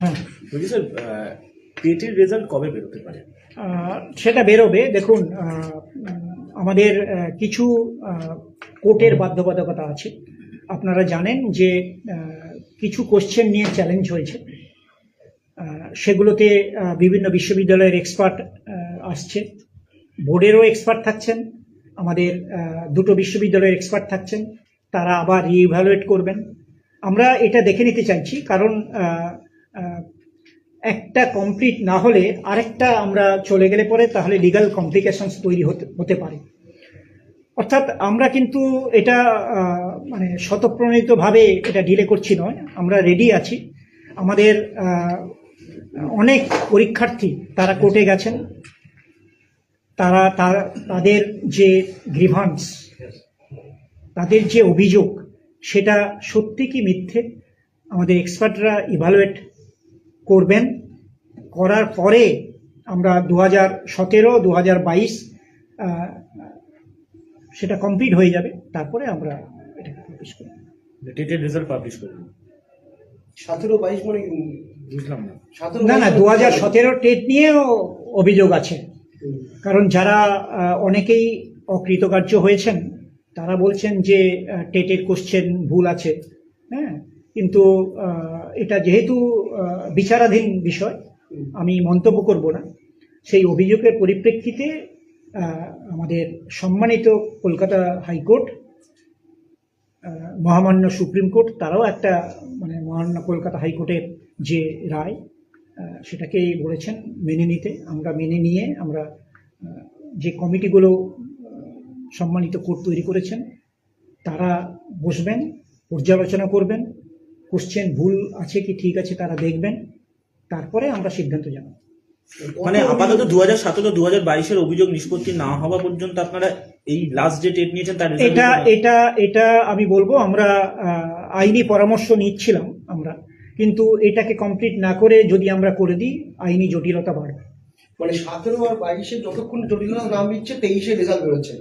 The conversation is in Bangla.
হ্যাঁ, বলছি স্যার, টেটের রেজাল্ট কবে বেরোতে পারে? সেটা বেরোবে। দেখুন, আমাদের কিছু কোর্টের বাধ্যবাধকতা আছে। আপনারা জানেন যে কিছু কোশ্চেন নিয়ে চ্যালেঞ্জ হয়েছে, সেগুলোতে বিভিন্ন বিশ্ববিদ্যালয়ের এক্সপার্ট আসছে, বোর্ডেরও এক্সপার্ট থাকছেন, আমাদের দুটো বিশ্ববিদ্যালয়ের এক্সপার্ট থাকছেন, তারা আবার রিইভ্যালুয়েট করবেন। আমরা এটা দেখে নিতে চাইছি, কারণ একটা কমপ্লিট না হলে আরেকটা আমরা চলে গেলে পরে তাহলে লিগ্যাল কমপ্লিকেশনস তৈরি হতে পারে। অর্থাৎ আমরা কিন্তু এটা মানে স্বতঃপ্রণোদিতভাবে এটা ডিলে করছি নয়, আমরা রেডি আছি। আমাদের অনেক পরীক্ষার্থী তারা কোর্টে গেছেন, তাদের যে গ্রিভান্স, তাদের যে অভিযোগ, সেটা সত্যি কি মিথ্যে আমাদের এক্সপার্টরা ইভালুয়েট করবেন। করার পরে আমরা 2017, 2022 সেটা কমপ্লিট হয়ে যাবে, তারপরে আমরা এটাকে পাবলিশ করব। টেটের রেজাল্ট পাবলিশ করবেন 17-22 মানে বুঝলাম না। না, 2017 টেট নিয়েও অভিযোগ আছে। কারণ যারা অনেকেই অকৃতকার্য হয়েছেন, তারা বলছেন যে টেটের কোশ্চেন ভুল আছে। হ্যাঁ, কিন্তু এটা যেহেতু বিচারাধীন বিষয়, আমি মন্তব্য করব না। সেই অভিযোগের পরিপ্রেক্ষিতে আমাদের সম্মানিত কলকাতা হাইকোর্ট, মহামান্য সুপ্রিম কোর্ট, তারাও একটা মানে মহামান্য কলকাতা হাইকোর্টের যে রায়, সেটাকেই বলেছেন মেনে নিতে। আমরা মেনে নিয়ে আমরা যে কমিটিগুলো সম্মানিত কোর্ট তৈরি করেছেন, তারা বসবেন, পর্যালোচনা করবেন, কোশ্চেন ভুল আছে কি ঠিক আছে তারা দেখবেন, তারপরে আমরা সিদ্ধান্ত জানাবো। মানে আপাতত 2017, 2022 অভিযোগ নিষ্পত্তি না হওয়া পর্যন্ত আপনারা এই লাস্ট যে টেট নিয়েছেন তার এটা আমি বলবো, আমরা আইনি পরামর্শ নিচ্ছিলাম আমরা, কিন্তু এটাকে কমপ্লিট না করে যদি আমরা করে দিই, আইনি জটিলতা বাড়বে। মানে 17 আর 22 যতক্ষণ জটিলতা না মিটছে 23 রেজাল্ট বেরোচ্ছে।